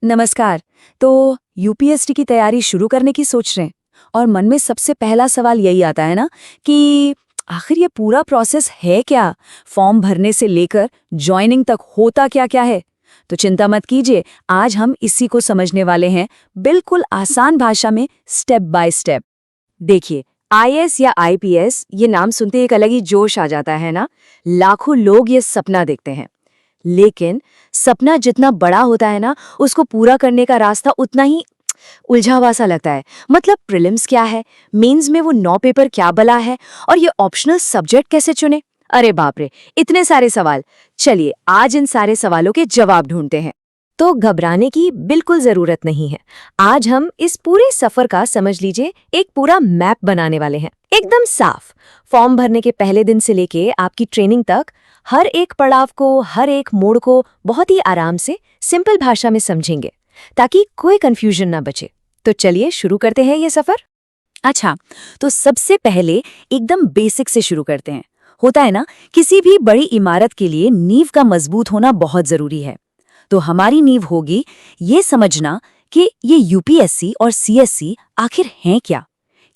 नमस्कार। तो यूपीएससी की तैयारी शुरू करने की सोच रहे हैं और मन में सबसे पहला सवाल यही आता है ना कि आखिर ये पूरा प्रोसेस है क्या? फॉर्म भरने से लेकर ज्वाइनिंग तक होता क्या क्या है? तो चिंता मत कीजिए, आज हम इसी को समझने वाले हैं, बिल्कुल आसान भाषा में, स्टेप बाय स्टेप। देखिए, आईएएस या आईपीएस ये नाम सुनते ही एक अलग ही जोश आ जाता है ना। लाखों लोग ये सपना देखते हैं, लेकिन सपना जितना बड़ा होता है ना, उसको पूरा करने का रास्ता उतना ही उलझा हुआ सा लगता है। मतलब प्रीलिम्स क्या है, मेंस में वो 9 पेपर क्या बला है, और ये ऑप्शनल सब्जेक्ट कैसे चुने। अरे बाप रे, इतने सारे सवाल। चलिए आज इन सारे सवालों के जवाब ढूंढते हैं। तो घबराने की बिल्कुल जरूरत नहीं है। आज हम इस पूरे सफर का, समझ लीजिए, एक पूरा मैप बनाने वाले हैं, एकदम साफ। फॉर्म भरने के पहले दिन से लेके आपकी ट्रेनिंग तक हर एक पड़ाव को, हर एक मोड़ को बहुत ही आराम से सिंपल भाषा में समझेंगे, ताकि कोई कंफ्यूजन ना बचे। तो चलिए शुरू करते हैं ये सफर। अच्छा, तो सबसे पहले एकदम बेसिक से शुरू करते हैं। होता है ना, किसी भी बड़ी इमारत के लिए नींव का मजबूत होना बहुत जरूरी है। तो हमारी नींव होगी ये समझना कि ये यूपीएससी और सीएससी आखिर हैं क्या?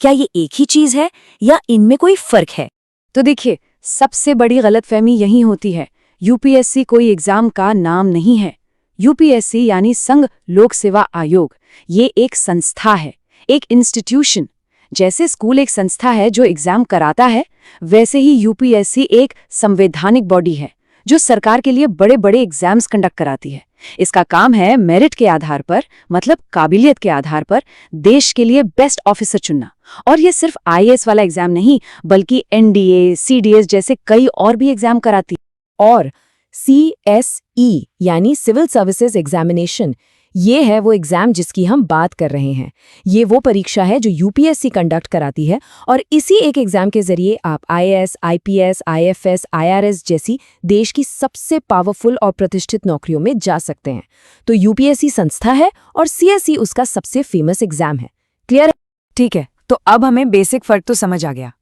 क्या ये एक ही चीज है या इनमें कोई फर्क है? तो देखिए, सबसे बड़ी गलतफहमी यही होती है। यूपीएससी कोई एग्जाम का नाम नहीं है। यूपीएससी यानी संघ लोक सेवा आयोग, ये एक संस्था है, एक इंस्टीट्यूशन। जैसे स्कूल एक संस्था है जो एग्जाम कराता है, वैसे ही यूपीएससी एक संवैधानिक बॉडी है जो सरकार के लिए बड़े बड़े एग्जाम्स कंडक्ट कराती है। इसका काम है मेरिट के आधार पर, मतलब काबिलियत के आधार पर, देश के लिए बेस्ट ऑफिसर चुनना। और ये सिर्फ आईएएस वाला एग्जाम नहीं, बल्कि एनडीए, सीडीएस जैसे कई और भी एग्जाम कराती है। और सीएसई यानी सिविल सर्विसेज एग्जामिनेशन, ये है वो एग्जाम जिसकी हम बात कर रहे हैं। ये वो परीक्षा है जो यूपीएससी कंडक्ट कराती है, और इसी एक एग्जाम के जरिए आप आईएएस, आईपीएस, आईएफएस, आईआरएस जैसी देश की सबसे पावरफुल और प्रतिष्ठित नौकरियों में जा सकते हैं। तो यूपीएससी संस्था है और सीएसई उसका सबसे फेमस एग्जाम है। क्लियर है? ठीक है, तो अब हमें बेसिक फर्क तो समझ आ गया।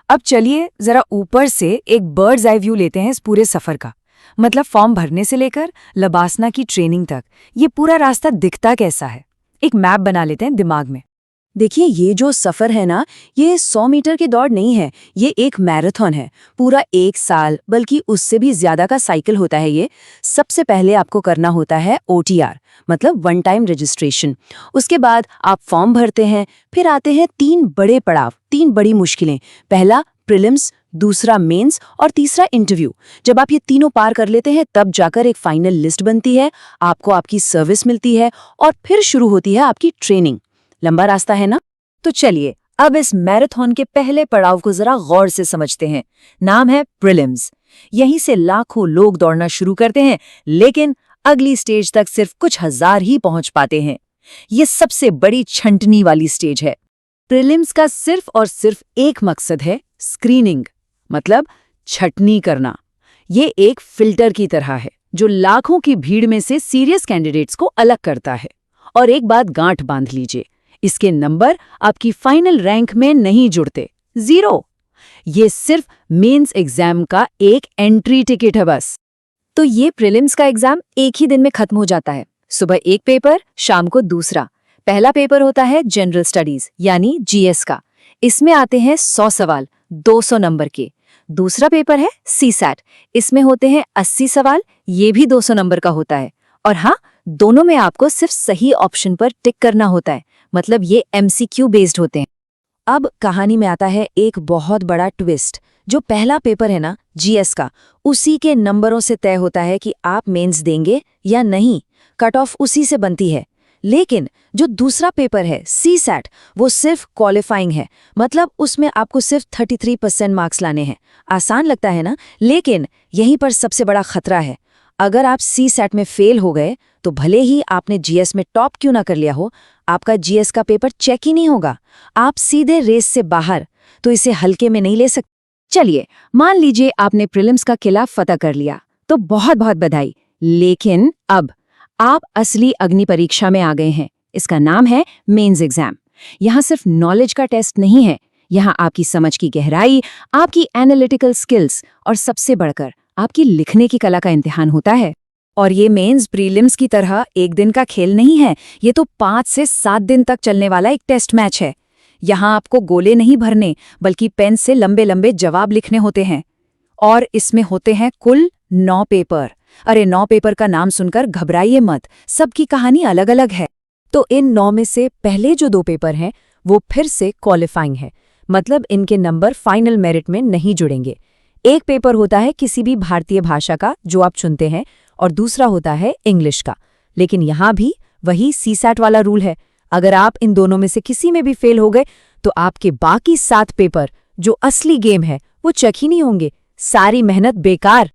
अब चलिए जरा ऊपर से एक बर्ड्स आई व्यू लेते हैं इस पूरे सफर का। मतलब फॉर्म भरने से लेकर लबासना की ट्रेनिंग तक ये पूरा रास्ता दिखता कैसा है, एक मैप बना लेते हैं दिमाग में। देखिए, ये जो सफर है ना, ये 100 मीटर की दौड़ नहीं है, ये एक मैराथन है। पूरा 1 साल, बल्कि उससे भी ज्यादा का साइकिल होता है ये। सबसे पहले आपको करना होता है ओटीआर, मतलब वन टाइम रजिस्ट्रेशन। उसके बाद आप फॉर्म भरते हैं। फिर आते हैं 3 बड़े पड़ाव, 3 बड़ी मुश्किलें। पहला प्रीलिम्स, दूसरा मेंस और तीसरा इंटरव्यू। जब आप ये तीनों पार कर लेते हैं, तब जाकर एक फाइनल लिस्ट बनती है, आपको आपकी सर्विस मिलती है, और फिर शुरू होती है आपकी ट्रेनिंग। लंबा रास्ता है ना? तो चलिए अब इस मैराथन के पहले पड़ाव को जरा गौर से समझते हैं। नाम है प्रीलिम्स। यहीं से लाखों लोग दौड़ना शुरू करते हैं, लेकिन अगली स्टेज तक सिर्फ कुछ हजार ही पहुंच पाते हैं। ये सबसे बड़ी छंटनी वाली स्टेज है। प्रीलिम्स का सिर्फ और सिर्फ एक मकसद है, स्क्रीनिंग, मतलब छटनी करना। ये एक फिल्टर की तरह है जो लाखों की भीड़ में से सीरियस कैंडिडेट्स को अलग करता है। और एक बात गांठ बांध लीजिए, इसके नंबर आपकी फाइनल रैंक में नहीं जुड़ते, 0। ये सिर्फ मेंस एग्जाम का एक एंट्री टिकट है बस। तो ये प्रीलिम्स का एग्जाम एक ही दिन में खत्म हो जाता है। सुबह एक पेपर, शाम को दूसरा। पहला पेपर होता है जनरल स्टडीज यानी जीएस का। इसमें आते हैं 100 सवाल, 200 नंबर के। दूसरा पेपर है सीसैट। इसमें होते हैं 80 सवाल, ये भी 200 नंबर का होता है। और हाँ, दोनों में आपको सिर्फ सही ऑप्शन पर टिक करना होता है, मतलब ये एमसीक्यू बेस्ड होते हैं। अब कहानी में आता है एक बहुत बड़ा ट्विस्ट। जो पहला पेपर है ना, जीएस का, उसी के नंबरों से तय होता है कि आप मेंस देंगे या नहीं। कट ऑफ उसी से बनती है। लेकिन जो दूसरा पेपर है सीसैट, वो सिर्फ क्वालिफाइंग है, मतलब उसमें आपको सिर्फ 33% मार्क्स लाने हैं। आसान लगता है ना, लेकिन यहीं पर सबसे बड़ा खतरा है। अगर आप सीसैट में फेल हो गए, तो भले ही आपने जीएस में टॉप क्यों ना कर लिया हो, आपका जीएस का पेपर चेक ही नहीं होगा। आप सीधे रेस से बाहर। तो इसे हल्के में नहीं ले सकते। चलिए, मान लीजिए आपने प्रीलिम्स का किला फतह कर लिया, तो बहुत बहुत बधाई। लेकिन अब आप असली अग्नि परीक्षा में आ गए हैं। इसका नाम है मेंस एग्जाम। यहाँ सिर्फ नॉलेज का टेस्ट नहीं है, यहाँ आपकी समझ की गहराई, आपकी एनालिटिकल स्किल्स और सबसे बढ़कर आपकी लिखने की कला का इम्तिहान होता है। और ये मेंस प्रीलिम्स की तरह एक दिन का खेल नहीं है, ये तो 5 से 7 दिन तक चलने वाला एक टेस्ट मैच है। यहाँ आपको गोले नहीं भरने बल्कि पेन से लंबे लंबे जवाब लिखने होते हैं। और इसमें होते हैं कुल 9 पेपर। अरे 9 पेपर का नाम सुनकर घबराइए मत, सबकी कहानी अलग अलग है। तो इन 9 में से पहले जो 2 पेपर हैं वो फिर से क्वालिफाइंग है, मतलब इनके नंबर फाइनल मेरिट में नहीं जुड़ेंगे। एक पेपर होता है किसी भी भारतीय भाषा का जो आप चुनते हैं और दूसरा होता है इंग्लिश का। लेकिन यहाँ भी वही सीसैट वाला रूल है, अगर आप इन दोनों में से किसी में भी फेल हो गए तो आपके बाकी 7 पेपर जो असली गेम है वो चेक ही नहीं होंगे, सारी मेहनत बेकार।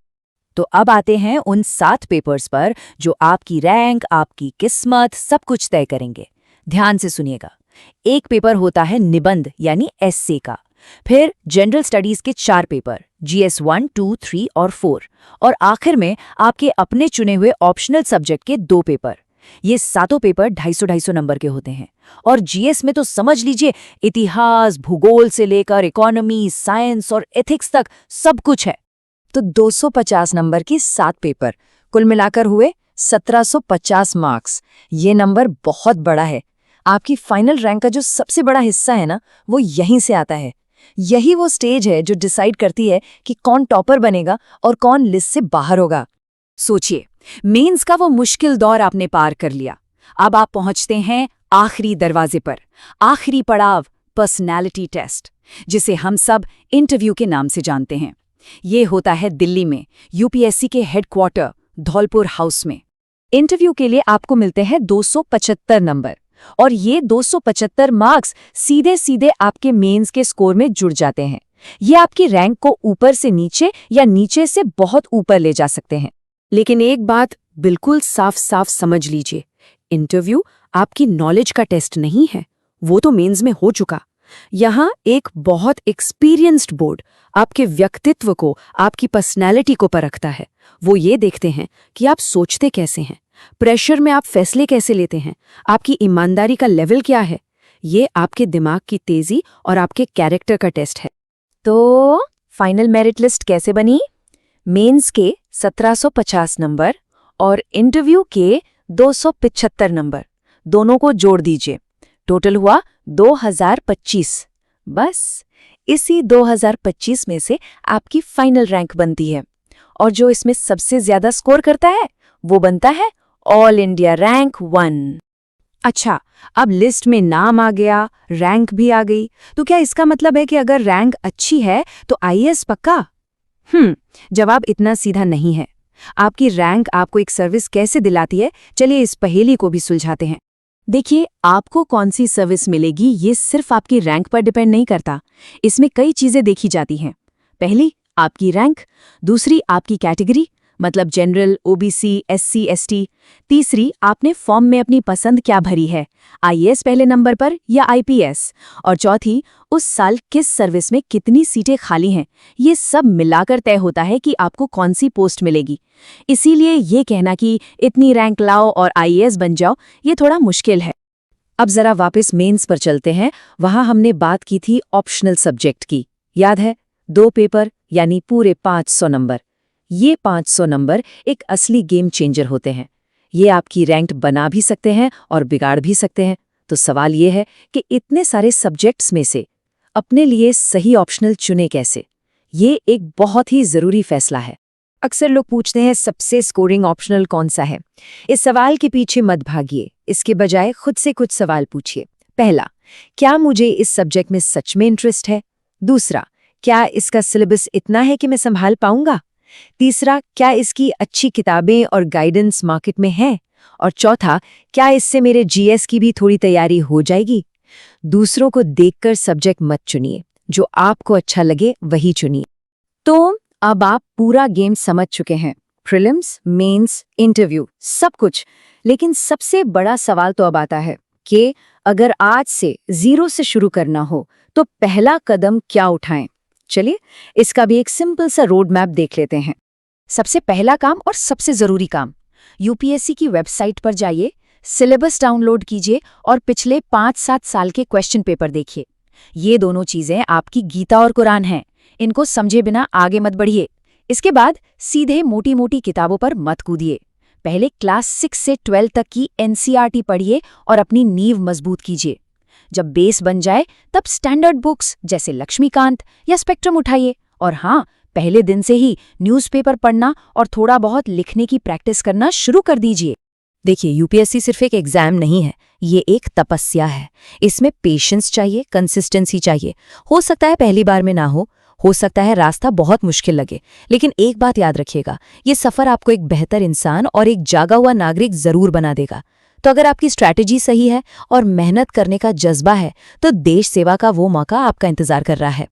तो अब आते हैं उन 7 पेपर्स पर जो आपकी रैंक, आपकी किस्मत सब कुछ तय करेंगे। ध्यान से सुनिएगा। एक पेपर होता है निबंध यानी एस्से का, फिर जनरल स्टडीज के 4 पेपर GS 1, 2, 3 और 4, और आखिर में आपके अपने चुने हुए ऑप्शनल सब्जेक्ट के 2 पेपर। ये सातों पेपर 250-250 नंबर के होते हैं। और GS में तो समझ लीजिए इतिहास, भूगोल से लेकर इकोनॉमी, साइंस और एथिक्स तक सब कुछ है। तो 250 नंबर की 7 पेपर, कुल मिलाकर हुए 1750 मार्क्स। ये नंबर बहुत बड़ा है। आपकी फाइनल रैंक का जो सबसे बड़ा हिस्सा है ना, वो यहीं से आता है। यही वो स्टेज है जो डिसाइड करती है कि कौन टॉपर बनेगा और कौन लिस्ट से बाहर होगा। सोचिए, मेंस का वो मुश्किल दौर आपने पार कर लिया। अब आप पहुंचते हैं आखिरी दरवाजे पर, आखिरी पड़ाव, पर्सनैलिटी टेस्ट, जिसे हम सब इंटरव्यू के नाम से जानते हैं। ये होता है दिल्ली में यूपीएससी के हेडक्वार्टर धौलपुर हाउस में। इंटरव्यू के लिए आपको मिलते हैं 275 नंबर, और ये 275 मार्क्स सीधे सीधे आपके मेंस के स्कोर में जुड़ जाते हैं। ये आपकी रैंक को ऊपर से नीचे या नीचे से बहुत ऊपर ले जा सकते हैं। लेकिन एक बात बिल्कुल साफ साफ समझ लीजिए, इंटरव्यू आपकी नॉलेज का टेस्ट नहीं है, वो तो मेंस में हो चुका। यहाँ एक बहुत एक्सपीरियंस्ड बोर्ड आपके व्यक्तित्व को, आपकी पर्सनैलिटी को परखता है। वो ये देखते हैं कि आप सोचते कैसे हैं, प्रेशर में आप फैसले कैसे लेते हैं, आपकी ईमानदारी का लेवल क्या है। ये आपके दिमाग की तेजी और आपके कैरेक्टर का टेस्ट है। तो फाइनल मेरिट लिस्ट कैसे बनी? मेंस के 1750 नंबर और इंटरव्यू के 275 नंबर, दोनों को जोड़ दीजिए, टोटल हुआ 2025। बस इसी 2025 में से आपकी फाइनल रैंक बनती है, और जो इसमें सबसे ज्यादा स्कोर करता है वो बनता है ऑल इंडिया रैंक 1। अच्छा, अब लिस्ट में नाम आ गया, रैंक भी आ गई, तो क्या इसका मतलब है कि अगर रैंक अच्छी है तो आईएएस पक्का? जवाब इतना सीधा नहीं है। आपकी रैंक आपको एक सर्विस कैसे दिलाती है, चलिए इस पहेली को भी सुलझाते हैं। देखिए, आपको कौन सी सर्विस मिलेगी ये सिर्फ आपकी रैंक पर डिपेंड नहीं करता। इसमें कई चीजें देखी जाती हैं। पहली, आपकी रैंक। दूसरी, आपकी कैटेगरी, मतलब जनरल, ओबीसी, एससी, एसटी। तीसरी, आपने फॉर्म में अपनी पसंद क्या भरी है, आईएएस पहले नंबर पर या आईपीएस। और चौथी, उस साल किस सर्विस में कितनी सीटें खाली हैं। ये सब मिलाकर तय होता है कि आपको कौन सी पोस्ट मिलेगी। इसीलिए ये कहना कि इतनी रैंक लाओ और आईएएस बन जाओ, ये थोड़ा मुश्किल है। अब जरा वापस मेंस पर चलते हैं। वहां हमने बात की थी ऑप्शनल सब्जेक्ट की, याद है? 2 पेपर यानी पूरे 500 नंबर। ये 500 नंबर एक असली गेम चेंजर होते हैं। ये आपकी रैंक बना भी सकते हैं और बिगाड़ भी सकते हैं। तो सवाल ये है कि इतने सारे सब्जेक्ट्स में से अपने लिए सही ऑप्शनल चुने कैसे? ये एक बहुत ही जरूरी फैसला है। अक्सर लोग पूछते हैं सबसे स्कोरिंग ऑप्शनल कौन सा है। इस सवाल के पीछे मत भागिए, इसके बजाय खुद से कुछ सवाल पूछिए। पहला, क्या मुझे इस सब्जेक्ट में सच में इंटरेस्ट है? दूसरा, क्या इसका सिलेबस इतना है कि मैं संभाल पाऊंगा? तीसरा, क्या इसकी अच्छी किताबें और गाइडेंस मार्केट में है? और चौथा, क्या इससे मेरे जीएस की भी थोड़ी तैयारी हो जाएगी? दूसरों को देखकर सब्जेक्ट मत चुनिए, जो आपको अच्छा लगे वही चुनिए। तो अब आप पूरा गेम समझ चुके हैं, प्रीलिम्स, मेंस, इंटरव्यू, सब कुछ। लेकिन सबसे बड़ा सवाल तो अब आता है कि अगर आज से 0 से शुरू करना हो तो पहला कदम क्या उठाएं? चलिए इसका भी एक सिंपल सा रोड मैप देख लेते हैं। सबसे पहला काम और सबसे जरूरी काम, यूपीएससी की वेबसाइट पर जाइए, सिलेबस डाउनलोड कीजिए और पिछले 5-7 साल के क्वेश्चन पेपर देखिए। ये दोनों चीजें आपकी गीता और कुरान हैं, इनको समझे बिना आगे मत बढ़िए। इसके बाद सीधे मोटी मोटी किताबों पर मत कूदिए, पहले क्लास 6 से 12 तक की एनसीईआरटी पढ़िए और अपनी नींव मजबूत कीजिए। जब बेस बन जाए तब स्टैंडर्ड बुक्स जैसे लक्ष्मीकांत या स्पेक्ट्रम उठाइए। और हाँ, पहले दिन से ही न्यूज़पेपर पढ़ना और थोड़ा बहुत लिखने की प्रैक्टिस करना शुरू कर दीजिए। देखिए, यूपीएससी सिर्फ एक एग्जाम नहीं है, ये एक तपस्या है। इसमें पेशेंस चाहिए, कंसिस्टेंसी चाहिए। हो सकता है पहली बार में ना हो सकता है रास्ता बहुत मुश्किल लगे, लेकिन एक बात याद रखिएगा, ये सफर आपको एक बेहतर इंसान और एक जागा हुआ नागरिक जरूर बना देगा। तो अगर आपकी स्ट्रैटेजी सही है और मेहनत करने का जज्बा है, तो देश सेवा का वो मौका आपका इंतजार कर रहा है।